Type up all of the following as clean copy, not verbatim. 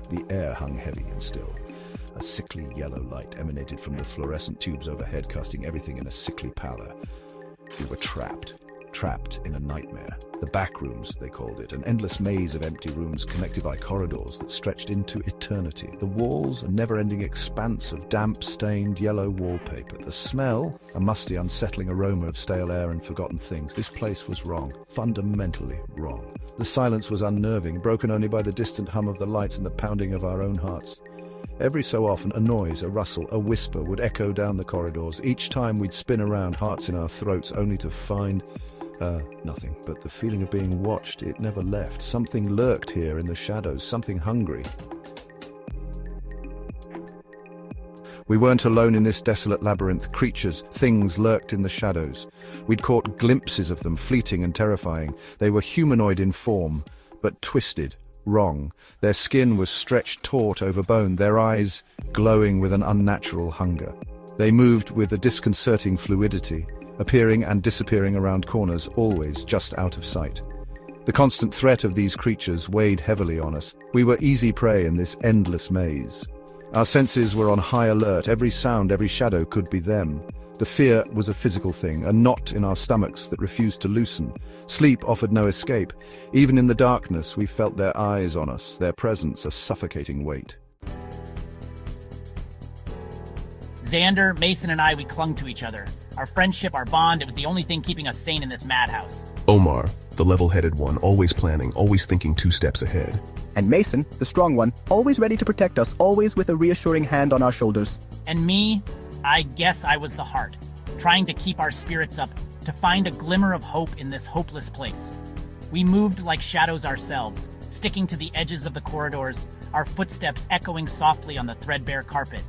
The air hung heavy and still. A sickly yellow light emanated from the fluorescent tubes overhead, casting everything in a sickly pallor. We were trapped in a nightmare. The back rooms, they called it, an endless maze of empty rooms connected by corridors that stretched into eternity. The walls, a never-ending expanse of damp, stained yellow wallpaper. The smell, a musty, unsettling aroma of stale air and forgotten things. This place was wrong, fundamentally wrong. The silence was unnerving, broken only by the distant hum of the lights and the pounding of our own hearts. Every so often, a noise, a rustle, a whisper would echo down the corridors. Each time we'd spin around, hearts in our throats, only to find nothing. But the feeling of being watched, it never left. Something lurked here in the shadows, something hungry. We weren't alone in this desolate labyrinth. Creatures, things lurked in the shadows. We'd caught glimpses of them, fleeting and terrifying. They were humanoid in form, but twisted, wrong. Their skin was stretched taut over bone, their eyes glowing with an unnatural hunger. They moved with a disconcerting fluidity, appearing and disappearing around corners, always just out of sight. The constant threat of these creatures weighed heavily on us. We were easy prey in this endless maze. Our senses were on high alert. Every sound, every shadow could be them. The fear was a physical thing, a knot in our stomachs that refused to loosen. Sleep offered no escape. Even in the darkness, we felt their eyes on us, their presence a suffocating weight. Xander, Mason, and I, we clung to each other. Our friendship, our bond, it was the only thing keeping us sane in this madhouse. Omar, the level-headed one, always planning, always thinking 2 steps ahead. And Mason, the strong one, always ready to protect us, always with a reassuring hand on our shoulders. And me, I guess I was the heart, trying to keep our spirits up, to find a glimmer of hope in this hopeless place. We moved like shadows ourselves, sticking to the edges of the corridors, our footsteps echoing softly on the threadbare carpet.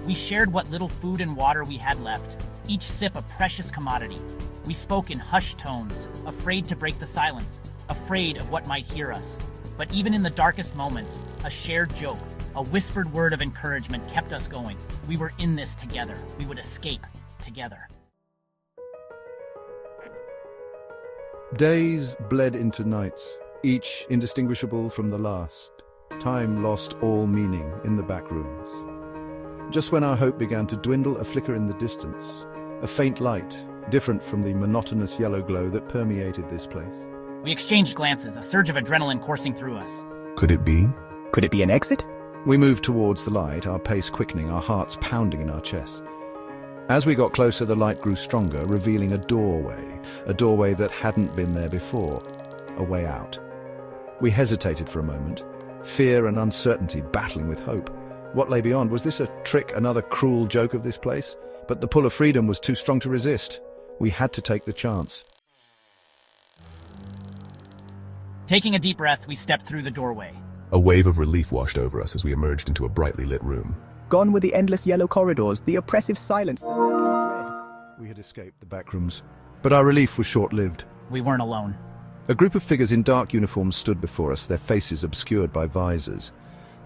We shared what little food and water we had left, each sip a precious commodity. We spoke in hushed tones, afraid to break the silence, afraid of what might hear us. But even in the darkest moments, a shared joke, a whispered word of encouragement kept us going. We were in this together. We would escape together. Days bled into nights, each indistinguishable from the last. Time lost all meaning in the back rooms. Just when our hope began to dwindle, a flicker in the distance, a faint light, different from the monotonous yellow glow that permeated this place. We exchanged glances, a surge of adrenaline coursing through us. Could it be? Could it be an exit? We moved towards the light, our pace quickening, our hearts pounding in our chests. As we got closer, the light grew stronger, revealing a doorway that hadn't been there before, a way out. We hesitated for a moment, fear and uncertainty battling with hope. What lay beyond? Was this a trick, another cruel joke of this place? But the pull of freedom was too strong to resist. We had to take the chance. Taking a deep breath, we stepped through the doorway. A wave of relief washed over us as we emerged into a brightly lit room. Gone were the endless yellow corridors, the oppressive silence, the dread. We had escaped the back rooms, but our relief was short-lived. We weren't alone. A group of figures in dark uniforms stood before us, their faces obscured by visors.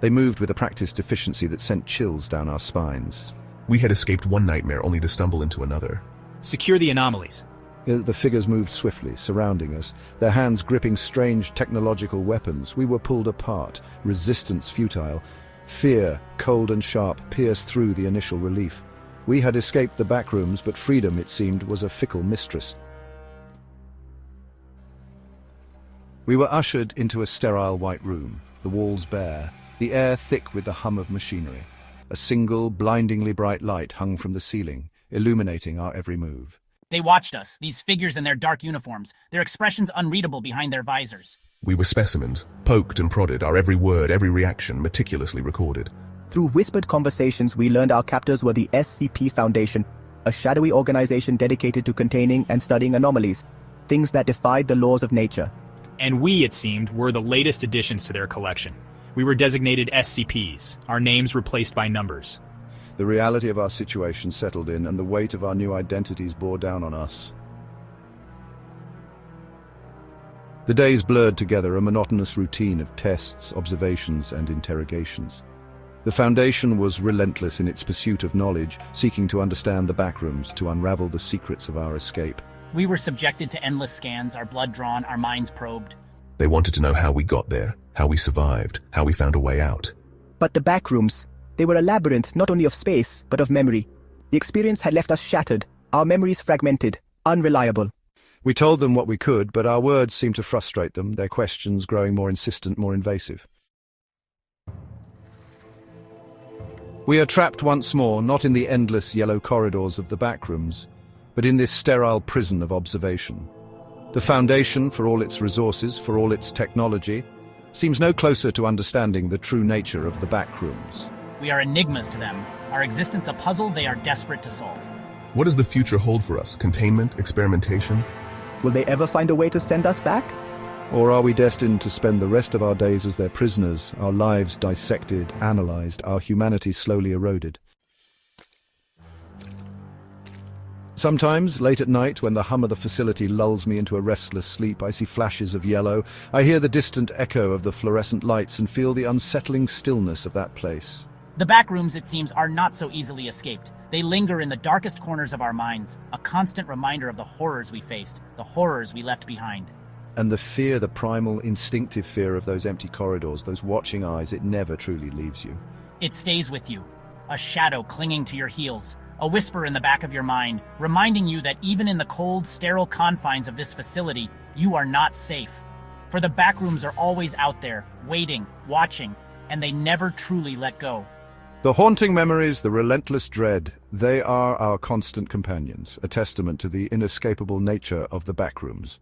They moved with a practiced efficiency that sent chills down our spines. We had escaped one nightmare only to stumble into another. Secure the anomalies. The figures moved swiftly, surrounding us, their hands gripping strange technological weapons. We were pulled apart, resistance futile. Fear, cold and sharp, pierced through the initial relief. We had escaped the back rooms, but freedom, it seemed, was a fickle mistress. We were ushered into a sterile white room, the walls bare, the air thick with the hum of machinery. A single, blindingly bright light hung from the ceiling, illuminating our every move. They watched us, these figures in their dark uniforms, their expressions unreadable behind their visors. We were specimens, poked and prodded, our every word, every reaction meticulously recorded. Through whispered conversations, we learned our captors were the SCP Foundation, a shadowy organization dedicated to containing and studying anomalies, things that defied the laws of nature. And we, it seemed, were the latest additions to their collection. We were designated SCPs, our names replaced by numbers. The reality of our situation settled in, and the weight of our new identities bore down on us. The days blurred together, a monotonous routine of tests, observations, and interrogations. The Foundation was relentless in its pursuit of knowledge, seeking to understand the backrooms, to unravel the secrets of our escape. We were subjected to endless scans, our blood drawn, our minds probed. They wanted to know how we got there, how we survived, how we found a way out. But the back rooms, they were a labyrinth not only of space, but of memory. The experience had left us shattered, our memories fragmented, unreliable. We told them what we could, but our words seemed to frustrate them, their questions growing more insistent, more invasive. We are trapped once more, not in the endless yellow corridors of the backrooms, but in this sterile prison of observation. The Foundation, for all its resources, for all its technology, seems no closer to understanding the true nature of the backrooms. We are enigmas to them, our existence a puzzle they are desperate to solve. What does the future hold for us? Containment? Experimentation? Will they ever find a way to send us back? Or are we destined to spend the rest of our days as their prisoners, our lives dissected, analyzed, our humanity slowly eroded? Sometimes, late at night, when the hum of the facility lulls me into a restless sleep, I see flashes of yellow. I hear the distant echo of the fluorescent lights and feel the unsettling stillness of that place. The backrooms, it seems, are not so easily escaped. They linger in the darkest corners of our minds, a constant reminder of the horrors we faced, the horrors we left behind. And the fear, the primal, instinctive fear of those empty corridors, those watching eyes, it never truly leaves you. It stays with you, a shadow clinging to your heels, a whisper in the back of your mind, reminding you that even in the cold, sterile confines of this facility, you are not safe. For the backrooms are always out there, waiting, watching, and they never truly let go. The haunting memories, the relentless dread, they are our constant companions, a testament to the inescapable nature of the backrooms.